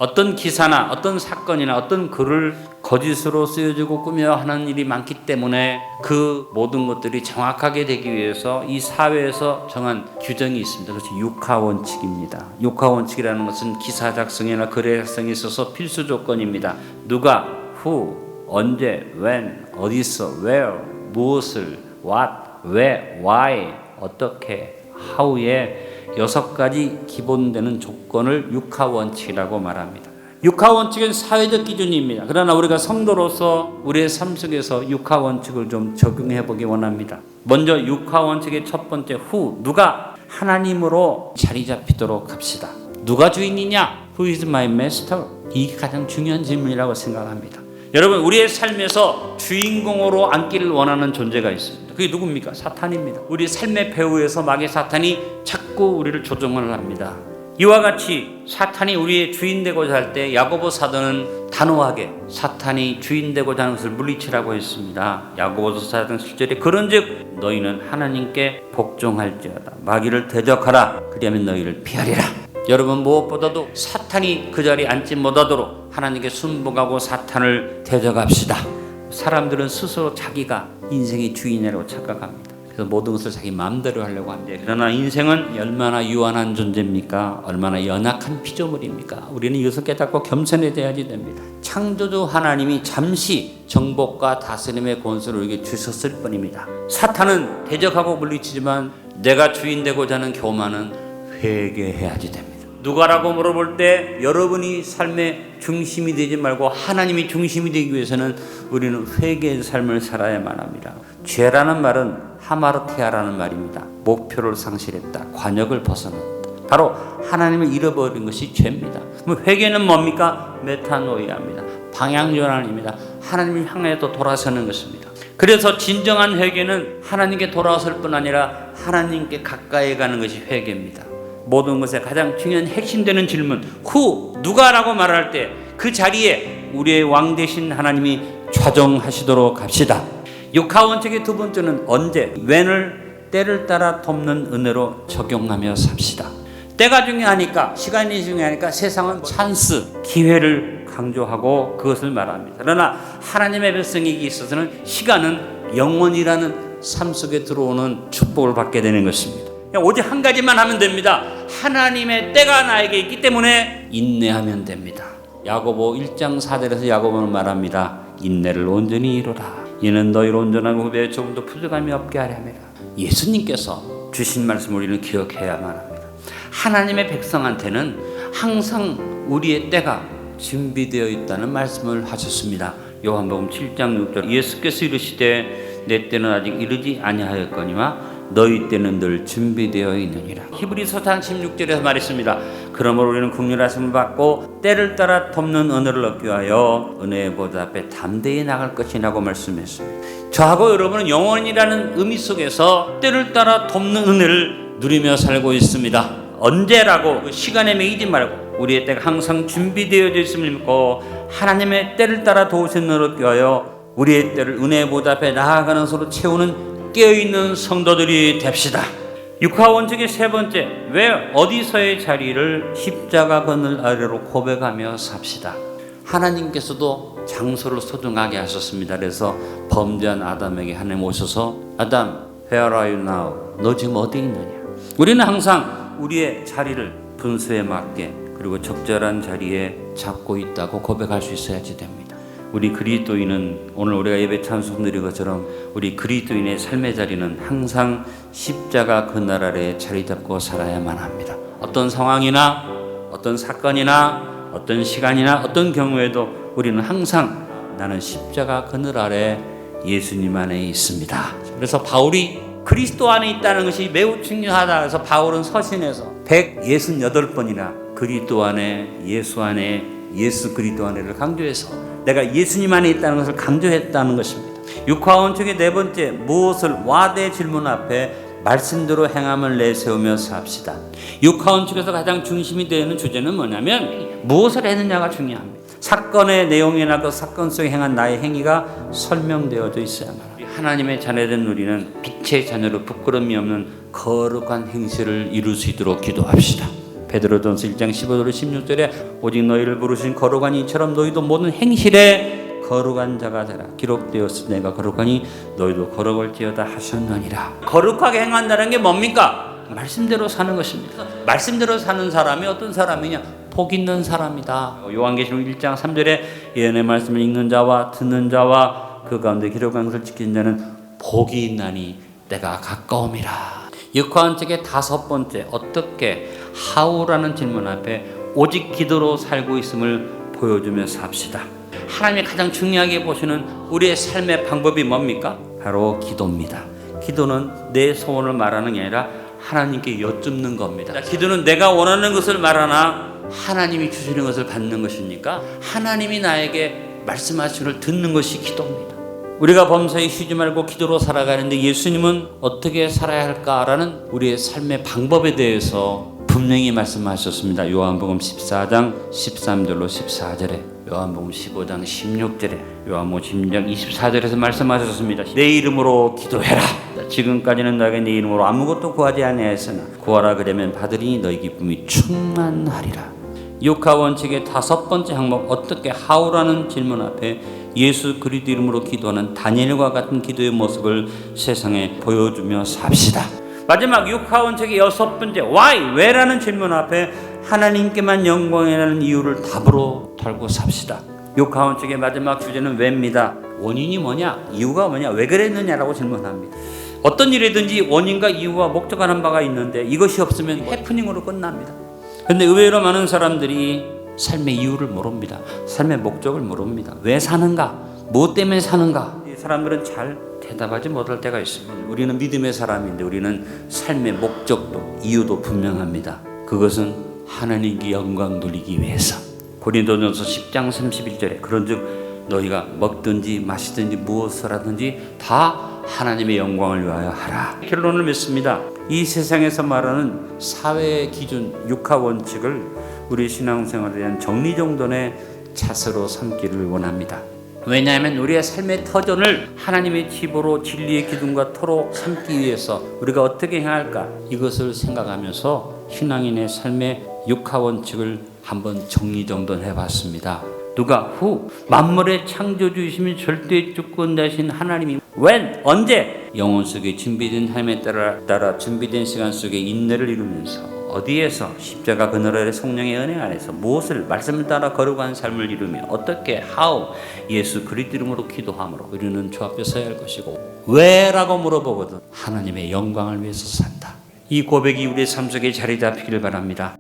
어떤 기사나 어떤 사건이나 어떤 글을 거짓으로 쓰여지고 꾸며 하는 일이 많기 때문에 그 모든 것들이 정확하게 되기 위해서 이 사회에서 정한 규정이 있습니다. 그것이 육하원칙입니다. 육하원칙이라는 것은 기사 작성이나 글의 작성에 있어서 필수 조건입니다. 누가, who, 언제, when, 어디서, where, 무엇을, what, 왜, why, 어떻게, how의 6가지 기본되는 조건을 육하원칙이라고 말합니다. 육하원칙은 사회적 기준입니다. 그러나 우리가 성도로서 우리의 삶 속에서 육하원칙을 좀 적용해 보기 원합니다. 먼저 육하원칙의 첫 번째 who, 누가 하나님으로 자리 잡히도록 합시다. 누가 주인이냐? Who is my master? 이게 가장 중요한 질문이라고 생각합니다. 여러분, 우리의 삶에서 주인공으로 앉기를 원하는 존재가 있습니다. 그게 누굽니까? 사탄입니다. 우리 삶의 배후에서 마귀 사탄이 자꾸 우리를 조종을 합니다. 이와 같이 사탄이 우리의 주인 되고자 할 때 야고보 사도는 단호하게 사탄이 주인 되고자 하는 것을 물리치라고 했습니다. 야고보서 4장 7절에 그런즉 너희는 하나님께 복종할지어다. 마귀를 대적하라. 그리하면 너희를 피하리라. 여러분, 무엇보다도 사탄이 그 자리에 앉지 못하도록 하나님께 순복하고 사탄을 대적합시다. 사람들은 스스로 자기가 인생의 주인이라고 착각합니다. 그래서 모든 것을 자기 마음대로 하려고 합니다. 그러나 인생은 얼마나 유한한 존재입니까? 얼마나 연약한 피조물입니까? 우리는 이것을 깨닫고 겸손해져야지 됩니다. 창조주 하나님이 잠시 정복과 다스림의 권세를 우리에게 주셨을 뿐입니다. 사탄은 대적하고 물리치지만 내가 주인 되고자 하는 교만은 회개해야지 됩니다. 누가라고 물어볼 때 여러분이 삶의 중심이 되지 말고 하나님이 중심이 되기 위해서는 우리는 회개의 삶을 살아야만 합니다. 죄라는 말은 하마르티아라는 말입니다. 목표를 상실했다. 관역을 벗어났다. 바로 하나님을 잃어버린 것이 죄입니다. 그럼 회개는 뭡니까? 메타노이아입니다. 방향전환입니다. 하나님을 향해서 돌아서는 것입니다. 그래서 진정한 회개는 하나님께 돌아설 뿐 아니라 하나님께 가까이 가는 것이 회개입니다. 모든 것의 가장 중요한 핵심되는 질문 who, 누가라고 말할 때 그 자리에 우리의 왕 되신 하나님이 좌정하시도록 합시다. 육하원칙의 두 번째는 언제, when을 때를 따라 돕는 은혜로 적용하며 삽시다. 때가 중요하니까, 시간이 중요하니까 세상은 찬스, 기회를 강조하고 그것을 말합니다. 그러나 하나님의 백성에게 있어서는 시간은 영원이라는 삶 속에 들어오는 축복을 받게 되는 것입니다. 오직 한 가지만 하면 됩니다. 하나님의 때가 나에게 있기 때문에 인내하면 됩니다. 야고보 1장 4절에서 야고보는 말합니다. 인내를 온전히 이루라. 이는 너희를 온전하고 후배에 조금도 부족함이 없게 하려 함이라. 예수님께서 주신 말씀을 우리는 기억해야만 합니다. 하나님의 백성한테는 항상 우리의 때가 준비되어 있다는 말씀을 하셨습니다. 요한복음 7장 6절 예수께서 이르시되 내 때는 아직 이르지 아니하였거니와 너희 때는 늘 준비되어 있느니라. 히브리서 4장 16절에서 말했습니다. 그러므로 우리는 긍휼하심을 받고 때를 따라 돕는 은혜를 얻기 위하여 은혜의 보좌 앞에 담대히 나갈 것이라고 말씀했습니다. 저하고 여러분은 영원이라는 의미 속에서 때를 따라 돕는 은혜를 누리며 살고 있습니다. 언제라고 시간에 매이지 말고 우리의 때가 항상 준비되어져 있음을 믿고 하나님의 때를 따라 도우시는 은혜를 얻기 위하여 우리의 때를 은혜의 보좌 앞에 나아가는 서로 채우는 깨어있는 성도들이 됩시다. 육하원칙의 세 번째, 왜 어디서의 자리를 십자가 그늘 아래로 고백하며 삽시다. 하나님께서도 장소를 소중하게 하셨습니다. 그래서 범죄한 아담에게 하나님 오셔서 아담, where are you now? 너 지금 어디 있느냐? 우리는 항상 우리의 자리를 분수에 맞게 그리고 적절한 자리에 잡고 있다고 고백할 수 있어야지 됩니다. 우리 그리스도인은 오늘 우리가 예배 찬송 드린 것처럼 우리 그리스도인의 삶의 자리는 항상 십자가 그늘 아래에 자리 잡고 살아야만 합니다. 어떤 상황이나 어떤 사건이나 어떤 시간이나 어떤 경우에도 우리는 항상 나는 십자가 그늘 아래 예수님 안에 있습니다. 그래서 바울이 그리스도 안에 있다는 것이 매우 중요하다. 그래서 바울은 서신에서 168번이나 그리스도 안에 예수 안에 예수 그리스도 안에를 강조해서 내가 예수님 안에 있다는 것을 강조했다는 것입니다. 육하원칙의 네 번째, 무엇을 와대 질문 앞에 말씀대로 행함을 내세우며 삽시다. 육하원칙에서 가장 중심이 되는 주제는 뭐냐면 무엇을 했느냐가 중요합니다. 사건의 내용이나 그 사건 속에 행한 나의 행위가 설명되어져 있어야만 합니다. 하나님의 자녀된 우리는 빛의 자녀로 부끄러움이 없는 거룩한 행실을 이룰 수 있도록 기도합시다. 베드로전서 1장 15절 16절에 오직 너희를 부르신 거룩한 이처럼 너희도 모든 행실에 거룩한 자가 되라. 기록되었으니 내가 거룩하니 너희도 거룩을지어다 하셨느니라. 거룩하게 행한다는 게 뭡니까? 말씀대로 사는 것입니다. 말씀대로 사는 사람이 어떤 사람이냐? 복 있는 사람이다. 요한계시록 1장 3절에 예언의 말씀을 읽는 자와 듣는 자와 그 가운데 기록한 것을 지키는 자는 복이 있나니 때가 가까움이라. 육화원칙의 5번째, 어떻게 하우라는 질문 앞에 오직 기도로 살고 있음을 보여주며 삽시다. 하나님이 가장 중요하게 보시는 우리의 삶의 방법이 뭡니까? 바로 기도입니다. 기도는 내 소원을 말하는 게 아니라 하나님께 여쭙는 겁니다. 기도는 내가 원하는 것을 말하나 하나님이 주시는 것을 받는 것이니까 하나님이 나에게 말씀하시는 것을 듣는 것이 기도입니다. 우리가 범사에 쉬지 말고 기도로 살아가는데 예수님은 어떻게 살아야 할까라는 우리의 삶의 방법에 대해서 분명히 말씀하셨습니다. 요한복음 14장 13절로 14절에, 요한복음 15장 16절에, 요한복음 16장 24절에서 말씀하셨습니다. 내 이름으로 기도해라. 지금까지는 너에게 내 이름으로 아무것도 구하지 아니하였으나 구하라 그러면 받으리니 너희 기쁨이 충만하리라. 육하원칙의 5번째 항목, 어떻게 하우라는 질문 앞에 예수 그리스도 이름으로 기도하는 다니엘과 같은 기도의 모습을 세상에 보여주며 삽시다. 마지막 육하원칙의 6번째 why, 왜라는 질문 앞에 하나님께만 영광이라는 이유를 답으로 달고 삽시다. 육하원칙의 마지막 주제는 왜입니다. 원인이 뭐냐, 이유가 뭐냐, 왜 그랬느냐라고 질문합니다. 어떤 일이든지 원인과 이유와 목적하는 바가 있는데 이것이 없으면 해프닝으로 끝납니다. 그런데 의외로 많은 사람들이 삶의 이유를 모릅니다. 삶의 목적을 모릅니다. 왜 사는가? 무엇 때문에 사는가? 이 사람들은 잘 대답하지 못할 때가 있습니다. 우리는 믿음의 사람인데 우리는 삶의 목적도 이유도 분명합니다. 그것은 하나님께 영광 돌리기 위해서. 고린도전서 10장 31절에 그런즉 너희가 먹든지 마시든지 무엇을 하든지 다 하나님의 영광을 위하여 하라. 결론을 맺습니다. 이 세상에서 말하는 사회의 기준, 육하원칙을 우리 신앙생활에 대한 정리정돈의 자세로 삼기를 원합니다. 왜냐하면 우리의 삶의 터전을 하나님의 집으로 진리의 기둥과 터로 삼기 위해서 우리가 어떻게 해야 할까? 이것을 생각하면서 신앙인의 삶의 육하원칙을 한번 정리정돈해 봤습니다. 누가? 후. 만물의 창조주이시며 절대 주권자신 하나님이 when? 언제? 영혼 속에 준비된 삶에 따라 준비된 시간 속에 인내를 이루면서 어디에서? 십자가 그늘 아래 성령의 은혜 안에서 무엇을? 말씀을 따라 거룩한 삶을 이루며 어떻게? how? 예수 그리스도 이름으로 기도함으로 우리는 주 앞에 서야 할 것이고 왜? 라고 물어보거든 하나님의 영광을 위해서 산다. 이 고백이 우리의 삶 속에 자리 잡히기를 바랍니다.